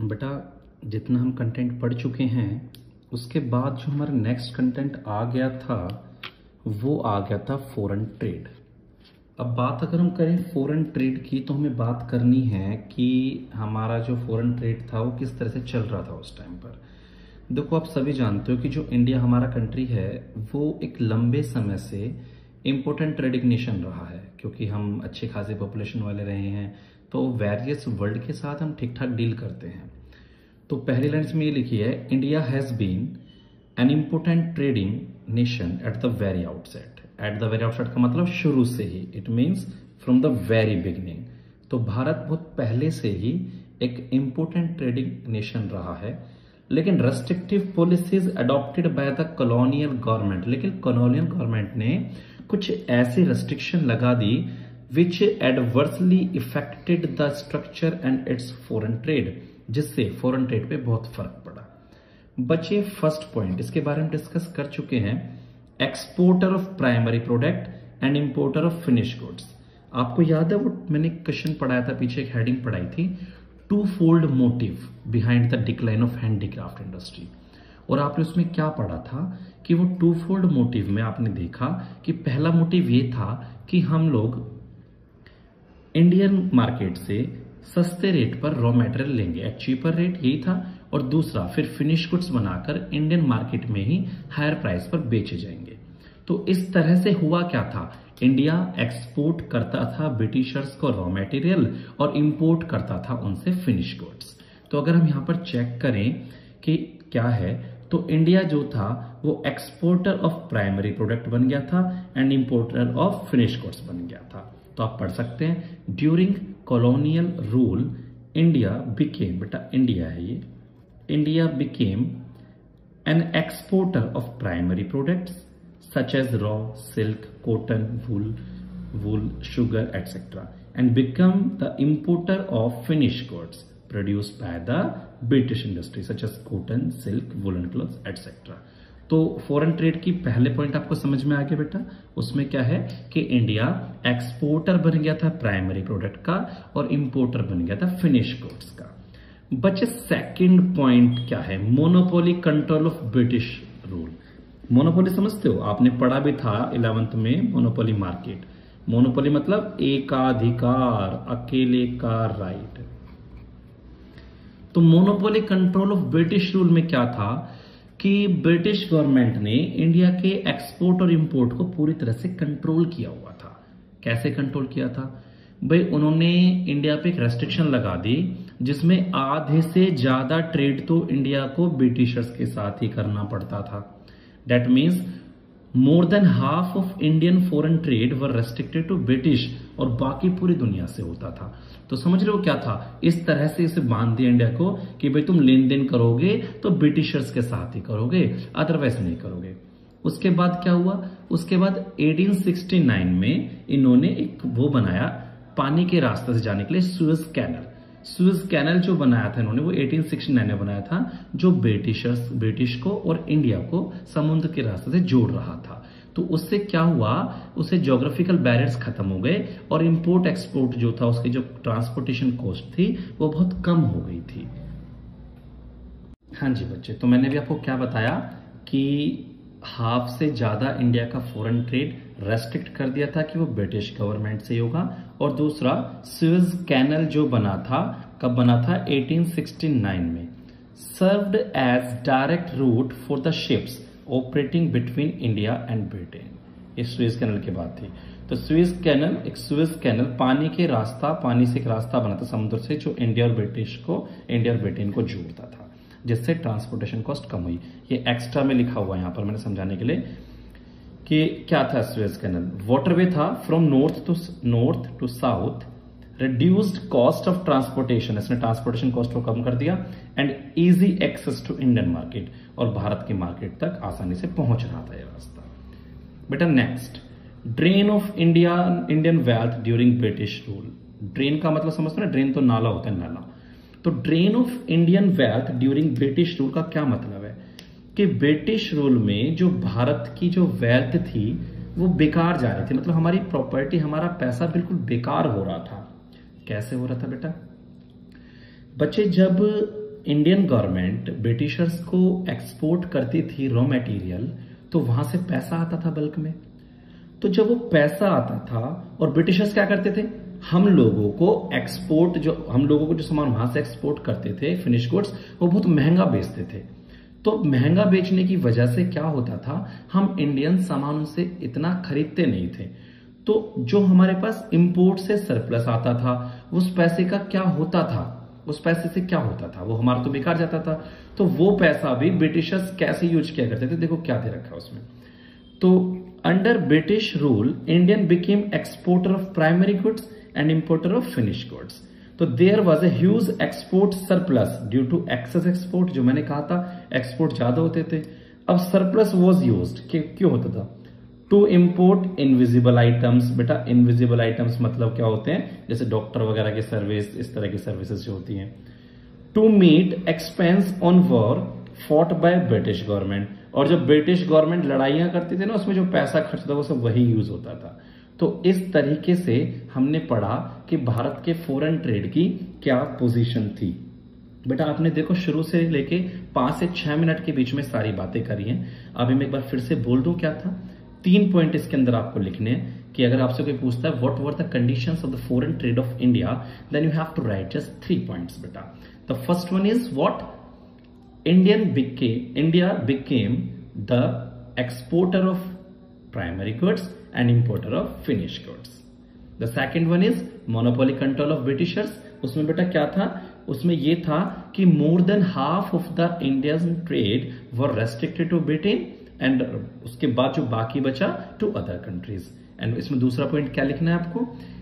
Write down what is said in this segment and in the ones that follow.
बेटा जितना हम कंटेंट पढ़ चुके हैं उसके बाद जो हमारा नेक्स्ट कंटेंट आ गया था वो आ गया था फॉरेन ट्रेड। अब बात अगर हम करें फॉरेन ट्रेड की तो हमें बात करनी है कि हमारा जो फॉरेन ट्रेड था वो किस तरह से चल रहा था उस टाइम पर। देखो आप सभी जानते हो कि जो इंडिया हमारा कंट्री है वो एक लंबे समय से इम्पोर्टेंट ट्रेडिंग नेशन रहा है, क्योंकि हम अच्छे खासे पॉपुलेशन वाले रहे हैं तो वेरियस वर्ल्ड के साथ हम ठीक ठाक डील करते हैं। तो पहली लाइन में ये लिखी है, India has been an important trading nation at the very outset. At the very outset का मतलब शुरू से ही, it means from the very beginning. तो भारत बहुत पहले से ही एक इम्पोर्टेंट ट्रेडिंग नेशन रहा है, लेकिन restrictive policies adopted by the colonial government, लेकिन कॉलोनियल गवर्नमेंट ने कुछ ऐसी रेस्ट्रिक्शन लगा दी which adversely affected the structure and its foreign trade, जिससे फॉरेन ट्रेड पे बहुत फर्क पड़ा। बचे फर्स्ट पॉइंट, इसके बारे में डिस्कस कर चुके हैं, exporter of primary product and importer of finish goods. आपको याद है वो मैंने क्वेश्चन पढ़ाया था, पीछे एक हेडिंग पढ़ाई थी, twofold motive behind the decline of handicraft industry. और आपने उसमें क्या पढ़ा था कि वो टू फोल्ड मोटिव में आपने देखा कि पहला मोटिव ये था कि हम लोग इंडियन मार्केट से सस्ते रेट पर रॉ मटेरियल लेंगे एट चीपर रेट, यही था। और दूसरा फिर फिनिश गुड्स बनाकर इंडियन मार्केट में ही हायर प्राइस पर बेचे जाएंगे। तो इस तरह से हुआ क्या था, इंडिया एक्सपोर्ट करता था ब्रिटिशर्स को रॉ मटेरियल और इंपोर्ट करता था उनसे फिनिश गुड्स। तो अगर हम यहां पर चेक करें कि क्या है, तो इंडिया जो था वो एक्सपोर्टर ऑफ प्राइमरी प्रोडक्ट बन गया था and importer of finish goods बन गया था। तो आप पढ़ सकते हैं, during colonial rule India became, बेटा इंडिया है ये, India became an exporter of primary products such as raw silk, cotton, wool, sugar etcetera, and become the importer of finish goods produced by the British industry such as cotton, silk, woolen clothes, etc. तो foreign trade की पहले point आपको समझ में आ गया बेटा, उसमें क्या है कि इंडिया एक्सपोर्टर बन गया था प्राइमरी प्रोडक्ट का और इंपोर्टर बन गया था फिनिश गुड्स का। बचे सेकंड पॉइंट क्या है, monopoly control of British rule. Monopoly समझते हो, आपने पढ़ा भी था 11th में, मोनोपोली मार्केट। मोनोपोली मतलब एकाधिकार, अकेले का राइट। तो monopoly control of British rule में क्या था कि ब्रिटिश गवर्नमेंट ने इंडिया के एक्सपोर्ट और इंपोर्ट को पूरी तरह से कंट्रोल किया हुआ था। कैसे कंट्रोल किया था भाई, उन्होंने इंडिया पे एक रेस्ट्रिक्शन लगा दी जिसमें आधे से ज्यादा ट्रेड तो इंडिया को ब्रिटिशर्स के साथ ही करना पड़ता था। That means more than half of Indian foreign trade were restricted to British, और बाकी पूरी दुनिया से होता था। तो समझ रहे हो क्या था, इस तरह से इसे बांध दिया इंडिया को कि भाई तुम लेन देन करोगे तो ब्रिटिशर्स के साथ ही करोगे, अदरवाइज नहीं करोगे। उसके बाद क्या हुआ, उसके बाद 1869 में इन्होंने एक वो बनाया पानी के रास्ते से जाने के लिए, सुएज कैनल। सुएज कैनल जो बनाया था इन्होंने वो 1869 में बनाया था, जो ब्रिटिश को और इंडिया को समुद्र के रास्ते से जोड़ रहा था। तो उससे क्या हुआ, उससे ज्योग्राफिकल बैरियर्स खत्म हो गए और इंपोर्ट एक्सपोर्ट जो था उसकी जो ट्रांसपोर्टेशन कॉस्ट थी वो बहुत कम हो गई थी। हाँ जी बच्चे, तो मैंने भी आपको क्या बताया कि हाफ से ज्यादा इंडिया का फॉरेन ट्रेड रेस्ट्रिक्ट कर दिया था कि वो ब्रिटिश गवर्नमेंट से होगा। और दूसरा सुएज कैनल जो बना था, कब बना था, 1869 में, served as direct route for the ships operating between India and Britain. ये सुएज कैनल की बात थी। तो सुएज कैनल पानी से एक रास्ता बना था समुद्र से, जो इंडिया और ब्रिटेन को जोड़ता था, जिससे ट्रांसपोर्टेशन कॉस्ट कम हुई। ये एक्स्ट्रा में लिखा हुआ है यहाँ पर मैंने समझाने के लिए कि क्या था सुएज कैनल। वाटरवे था from north to south, reduced cost of transportation, इसने ट्रांसपोर्टेशन कॉस्ट को कम कर दिया, and easy access to Indian market, और भारत की मार्केट तक आसानी से पहुंच रहा था यह रास्ता। बेटा next, drain of Indian wealth during British rule. Drain का मतलब समझते हो ना, ड्रेन तो नाला होता है, नाला। तो drain of Indian wealth during British rule का क्या मतलब है कि ब्रिटिश रूल में जो भारत की जो वेल्थ थी वो बेकार जा रही थी, मतलब हमारी प्रॉपर्टी, हमारा पैसा बिल्कुल बेकार हो रहा था। कैसे हो रहा था बेटा, बच्चे जब इंडियन गवर्नमेंट ब्रिटिशर्स को एक्सपोर्ट करती थी रॉ मटेरियल, तो वहां से पैसा आता था बल्क में। तो जब वो पैसा आता था और ब्रिटिशर्स क्या करते थे, हम लोगों को जो सामान वहां से एक्सपोर्ट करते थे फिनिश गुड्स, वो बहुत महंगा बेचते थे। तो महंगा बेचने की वजह से क्या होता था, हम इंडियन सामान उनसे इतना खरीदते नहीं थे। तो जो हमारे पास इंपोर्ट से सरप्लस आता था, उस पैसे का क्या होता था, उस पैसे से क्या होता था, वो हमारा तो बेकार जाता था। तो वो पैसा भी ब्रिटिशर्स कैसे यूज किया करते थे, देखो क्या दे रखा है उसमें। तो under British rule Indian became exporter of primary goods and importer of finish goods. तो there was a huge export surplus due to excess export, जो मैंने कहा था एक्सपोर्ट ज्यादा होते थे। अब सरप्लस वॉज यूज्ड, क्यों होता था, टू इम्पोर्ट इनविजिबल आइटम्स। बेटा इनविजिबल आइटम्स मतलब क्या होते हैं, जैसे डॉक्टर वगैरह की सर्विस, इस तरह की सर्विसेज जो होती हैं। To meet expense on war fought by British government, और जब ब्रिटिश गवर्नमेंट लड़ाइयां करती थी ना, उसमें जो पैसा खर्च था वो सब वही यूज होता था। तो इस तरीके से हमने पढ़ा कि भारत के फॉरेन ट्रेड की क्या पोजीशन थी। बेटा आपने देखो शुरू से लेके 5 से 6 मिनट के बीच में सारी बातें करी हैं। अभी मैं एक बार फिर से बोल दूं क्या था। 3 पॉइंट इसके अंदर आपको लिखने हैं कि अगर आपसे कोई पूछता है what were the conditions of the foreign trade of India, then you have to write just 3 points बेटा। The first one is what India became the exporter of primary goods and importer of finished goods. The second one is monopoly control of Britishers. उसमें बेटा क्या था, उसमें ये था कि more than half of the Indian trade were restricted to Britain and उसके बाद जो बाकी बचा to other countries. एंड इसमें दूसरा पॉइंट क्या लिखना है आपको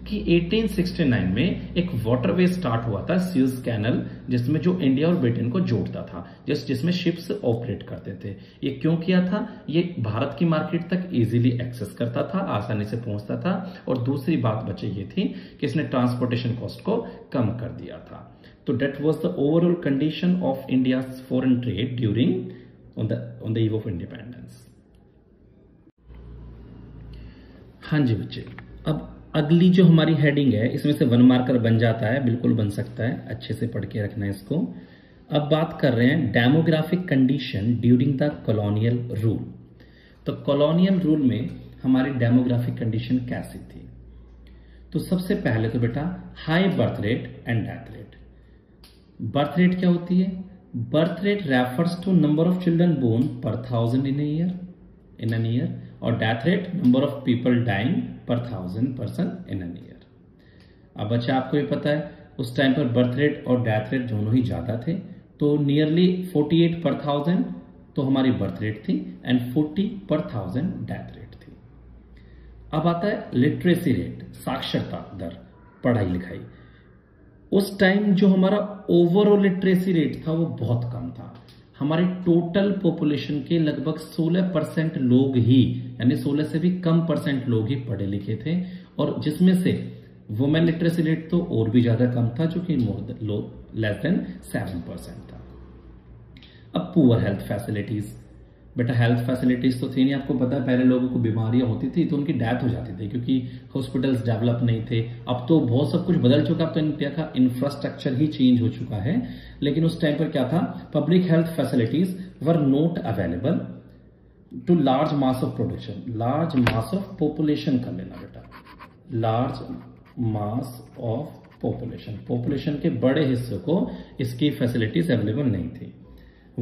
कि 1869 में एक वाटरवे स्टार्ट हुआ था, स्यूज कैनल, जिसमें जो इंडिया और ब्रिटेन को जोड़ता था, जिसमें शिप्स ऑपरेट करते थे। ये क्यों किया था, ये भारत की मार्केट तक इजीली एक्सेस करता था, आसानी से पहुंचता था, और दूसरी बात बची ये थी कि इसने ट्रांसपोर्टेशन कॉस्ट को कम कर दिया था। तो that was the overall condition of India's foreign trade during on the eve of independence. हाँ जी बच्चे, अब अगली जो हमारी हेडिंग है इसमें से 1 मार्कर बन जाता है, बिल्कुल बन सकता है, अच्छे से पढ़ के रखना है इसको। अब बात कर रहे हैं demographic condition during the colonial rule. तो कॉलोनियल रूल में हमारी डेमोग्राफिक कंडीशन कैसी थी, तो सबसे पहले तो बेटा high birth rate and death rate. Birth rate क्या होती है, birth rate refers to number of children born per 1000 in an year, और death rate number of people dying per 1000 person in an year. अब बच्चा आपको ये पता है उस टाइम पर बर्थ रेट और डेथ रेट दोनों ही ज्यादा थे, तो नियरली 48 पर 1000 तो हमारी बर्थ रेट थी एंड 40 पर 1000 डेथ रेट थी। अब आता है लिटरेसी रेट, साक्षरता दर, पढ़ाई लिखाई। उस टाइम जो हमारा ओवरऑल लिटरेसी रेट था वो बहुत कम था। हमारी टोटल पॉपुलेशन के लगभग 16% लोग ही, यानी 16 से भी कम परसेंट लोग ही पढ़े लिखे थे, और जिसमें से वुमेन लिटरेसी रेट तो और भी ज्यादा कम था, जो कि लेस देन 7% था। अब पुअर हेल्थ फैसिलिटीज, बेटा हेल्थ फैसिलिटीज तो थी नहीं, आपको पता है पहले लोगों को बीमारियां होती थी तो उनकी डेथ हो जाती थी क्योंकि हॉस्पिटल्स डेवलप नहीं थे। अब तो बहुत सब कुछ बदल चुका, अब तो इंडिया का इंफ्रास्ट्रक्चर ही चेंज हो चुका है, लेकिन उस टाइम पर क्या था, public health facilities were not available to large mass of production, large mass of population कर लेना बेटा, large mass of population, population के बड़े हिस्से को इसकी फैसिलिटीज अवेलेबल नहीं थी।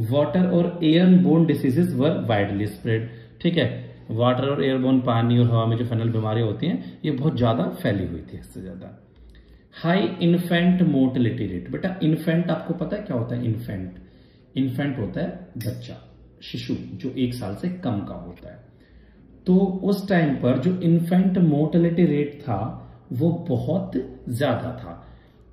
वाटर और एयरबोर्न डिसीजेस वर वाइडली स्प्रेड, ठीक है, वाटर और एयरबोर्न, पानी और हवा में जो फैनल बीमारियां होती हैं ये बहुत ज्यादा फैली हुई थी, इससे ज्यादा। हाई इन्फेंट मोर्टेलिटी रेट, बेटा इन्फेंट आपको पता है क्या होता है, इन्फेंट होता है बच्चा, शिशु जो 1 साल से कम का होता है। तो उस टाइम पर जो इन्फेंट मोर्टेलिटी रेट था वो बहुत ज्यादा था,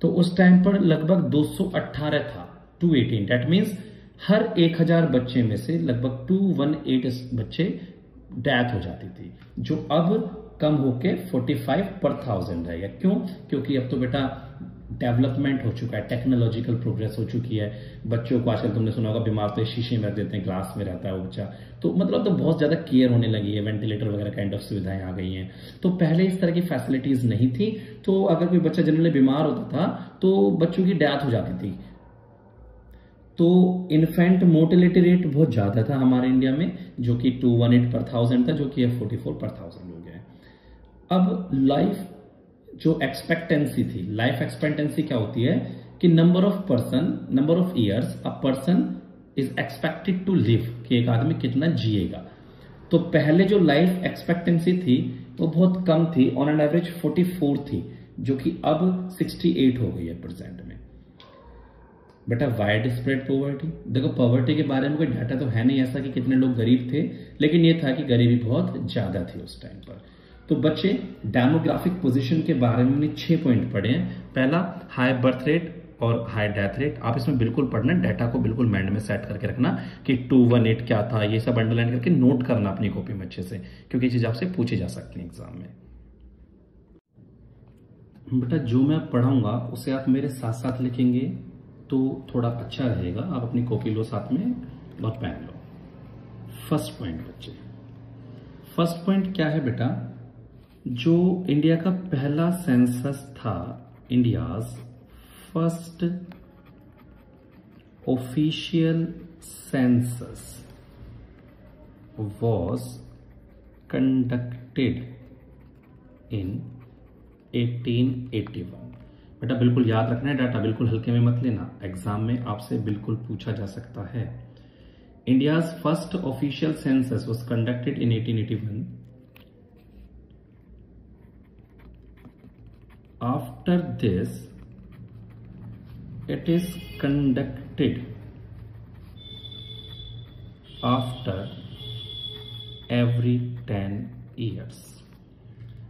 तो उस टाइम पर लगभग 218 था, 218, दैट मीन्स हर 1000 बच्चे में से लगभग 218 बच्चे डेथ हो जाती थी, जो अब कम होके 45 पर 1000 रहेगा। क्यों, क्योंकि अब तो बेटा डेवलपमेंट हो चुका है, टेक्नोलॉजिकल प्रोग्रेस हो चुकी है। बच्चों को आजकल तुमने सुना होगा बीमार तो शीशे में रख देते हैं, ग्लास में रहता है वो बच्चा, तो मतलब तो बहुत ज्यादा केयर होने लगी है, वेंटिलेटर वगैरह काइंड ऑफ सुविधाएं आ गई हैं। तो पहले इस तरह की फैसिलिटीज नहीं थी, तो अगर कोई बच्चा जनरली बीमार होता था तो बच्चों की डेथ हो जाती थी। तो इन्फेंट मोर्टेलिटी रेट बहुत ज्यादा था हमारे इंडिया में, जो कि 218 पर 1000 था, जो कि 44 पर 1000 हो गया है। अब लाइफ जो एक्सपेक्टेंसी थी, लाइफ एक्सपेक्टेंसी क्या होती है कि number of years a person is expected to live, कि एक आदमी कितना जिएगा। तो पहले जो लाइफ एक्सपेक्टेंसी थी वो बहुत कम थी, ऑन एन एवरेज 44 थी, जो कि अब 68 हो गई है प्रेजेंट में। बेटा वाइड स्प्रेड पॉवर्टी, देखो पॉवर्टी के बारे में कोई डाटा तो है नहीं ऐसा कि कितने लोग गरीब थे, लेकिन ये था कि गरीबी बहुत ज्यादा थी उस टाइम पर। तो बच्चे डेमोग्राफिक पोजीशन के बारे में हमने 6 पॉइंट पढ़े हैं। पहला हाई बर्थ रेट और हाई डेथ रेट, आप इसमें बिल्कुल पढ़ना, डाटा को बिल्कुल माइंड में सेट करके रखना कि 218 क्या था, ये सब अंडरलाइन करके नोट करना अपनी कॉपी में अच्छे से, क्योंकि ये चीज आपसे पूछी जा सकती है एग्जाम में। बेटा जो मैं पढ़ाऊंगा उसे आप मेरे साथ साथ लिखेंगे तो थोड़ा अच्छा रहेगा। आप अपनी कॉपी लो साथ में और पेन लो। फर्स्ट पॉइंट बच्चे, फर्स्ट पॉइंट क्या है बेटा, जो इंडिया का पहला सेंसस था, India's first official census was conducted in 1881। बेटा बिल्कुल याद रखना है, डाटा बिल्कुल हल्के में मत लेना, एग्जाम में आपसे बिल्कुल पूछा जा सकता है। India's first official census was conducted in 1881। After this it is conducted after every 10 years।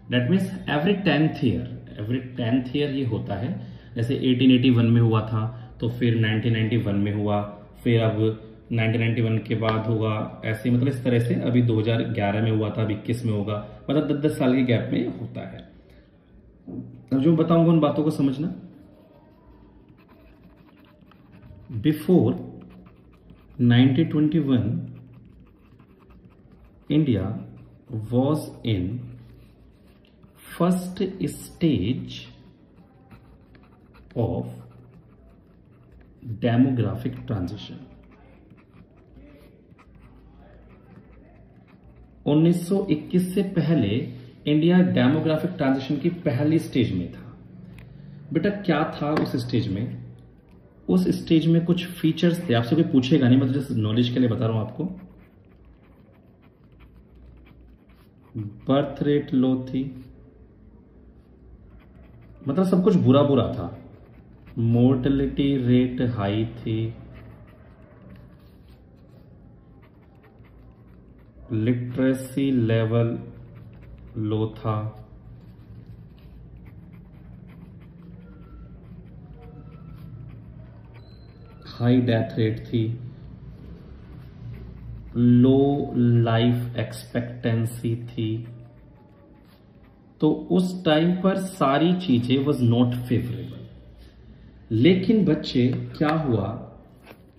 That means every 10th year ये होता है। जैसे 1881 में हुआ था, तो फिर 1991 में हुआ, फिर अब 1991 के बाद होगा, ऐसे मतलब इस तरह से अभी 2011 में हुआ था, अब 21 में होगा, मतलब 10-10 साल के गैप में होता है। अब जो बताऊंगा उन बातों को समझना। Before 1921, India was in first stage of demographic transition। 1921 से पहले इंडिया डेमोग्राफिक ट्रांजिशन की पहली स्टेज में था। बेटा क्या था उस स्टेज में? उस स्टेज में कुछ फीचर्स थे, आपसे कोई पूछेगा नहीं, मतलब जस्ट नॉलेज के लिए बता रहा हूं आपको। बर्थ रेट लो थी, मतलब सब कुछ बुरा बुरा था। मोर्टेलिटी रेट हाई थी, लिटरेसी लेवल लो था, हाई डेथ रेट थी, लो लाइफ एक्सपेक्टेंसी थी। तो उस टाइम पर सारी चीजें वाज नॉट फेवरेबल। लेकिन बच्चे क्या हुआ,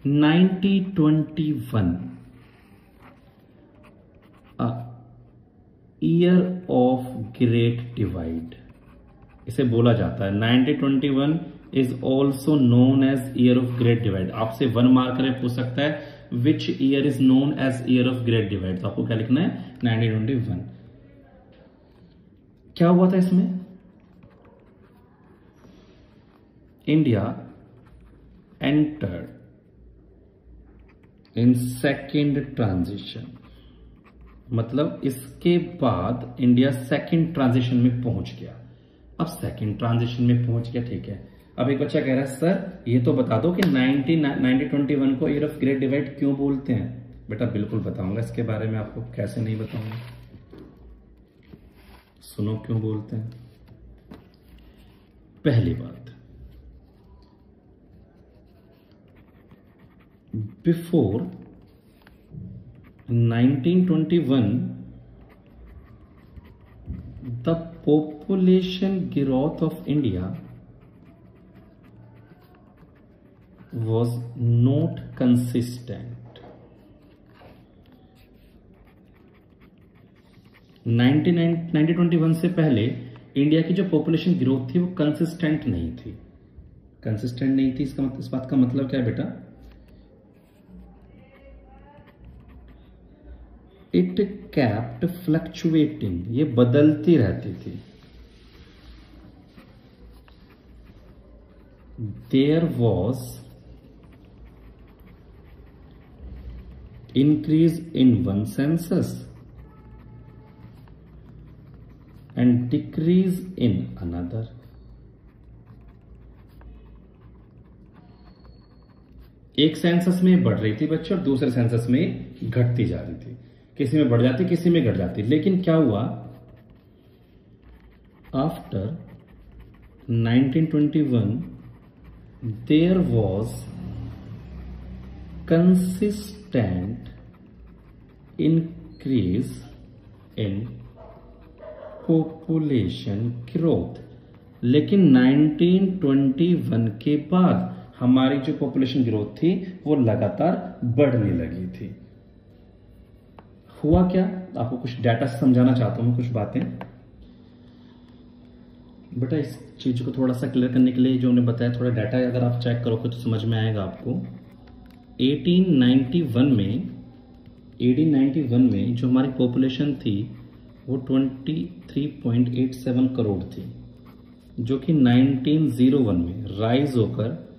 1921 ईयर ऑफ ग्रेट डिवाइड इसे बोला जाता है। 1921 is also known as year of great divide. आपसे 1 मार्कर में पूछ सकता है which year is known as year of great divide, तो आपको क्या लिखना है 1921। क्या हुआ था इसमें? India entered in second transition, मतलब इसके बाद इंडिया सेकेंड ट्रांजिशन में पहुंच गया। अब सेकेंड ट्रांजिशन में पहुंच गया, ठीक है। अब एक बच्चा कह रहा है सर ये तो बता दो कि 1921 को ईयर ऑफ ग्रेट डिवाइड क्यों बोलते हैं। बेटा बिल्कुल बताऊंगा इसके बारे में, आपको कैसे नहीं बताऊंगा, सुनो क्यों बोलते हैं। पहली बात, before 1921 the population growth of India was not consistent। 1921 से पहले इंडिया की जो पॉपुलेशन ग्रोथ थी वो कंसिस्टेंट नहीं थी। कंसिस्टेंट नहीं थी, इसका मतलब, इस बात का मतलब क्या है बेटा इट कैप्ट फ्लक्चुएटिंग, ये बदलती रहती थी। There was increase in one census and decrease in another. एक सेंसस में बढ़ रही थी बच्चे और दूसरे सेंसस में घटती जा रही थी, किसी में बढ़ जाती किसी में घट जाती। लेकिन क्या हुआ, after 1921 there was consistent increase in population growth. लेकिन 1921 के बाद हमारी जो पॉपुलेशन ग्रोथ थी वो लगातार बढ़ने लगी थी। हुआ क्या, आपको कुछ डाटा समझाना चाहता हूं, कुछ बातें। बेटा इस चीज को थोड़ा सा क्लियर करने के लिए जो हमने बताया, थोड़ा डाटा अगर आप चेक करोगे तो समझ में आएगा आपको। 1891 में जो हमारी पॉपुलेशन थी वो 23.87 करोड़ थी, जो कि 1901 में राइज होकर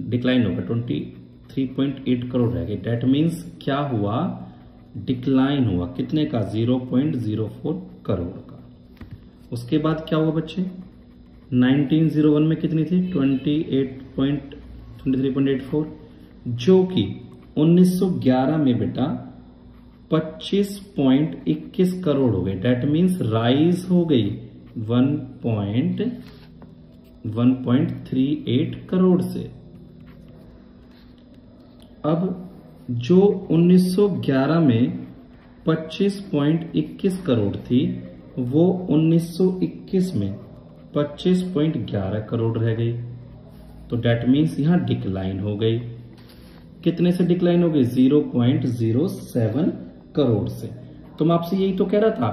डिक्लाइन होकर 23.8 करोड़ रह गई। डेट मीन्स क्या हुआ, डिक्लाइन हुआ, कितने का, 0.04 करोड़ का। उसके बाद क्या हुआ बच्चे, 1901 में कितनी थी, 23.84, जो कि 1911 में बेटा 25.21 करोड़ हो गए। डेट मीन्स राइज हो गई 1.38 करोड़ से। अब जो 1911 में 25.21 करोड़ थी वो 1921 में 25.11 करोड़ रह गई। तो डेट मीन्स यहां डिक्लाइन हो गई। कितने से डिक्लाइन हो गई, 0.07 करोड़ से। तो मैं आपसे यही तो कह रहा था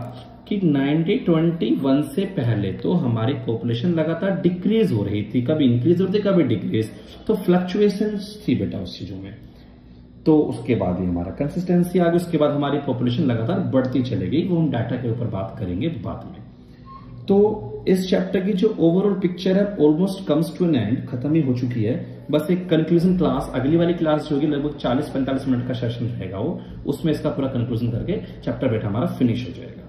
कि 1921 से पहले तो हमारी पॉपुलेशन लगातार डिक्रीज हो रही थी, कभी इंक्रीज होती कभी डिक्रीज, तो फ्लक्चुएशन थी बेटा उस चीजों में। तो उसके बाद ही हमारा कंसिस्टेंसी आ गई, उसके बाद हमारी पॉपुलेशन लगातार बढ़ती चलेगी, वो हम डाटा के ऊपर बात करेंगे बाद में। तो इस चैप्टर की जो ओवरऑल पिक्चर है almost comes to an end, खत्म ही हो चुकी है। बस एक कंक्लूजन क्लास, अगली वाली क्लास जो होगी लगभग 40-45 मिनट का सेशन रहेगा वो, उसमें इसका पूरा कंक्लूजन करके चैप्टर बेटा हमारा फिनिश हो जाएगा।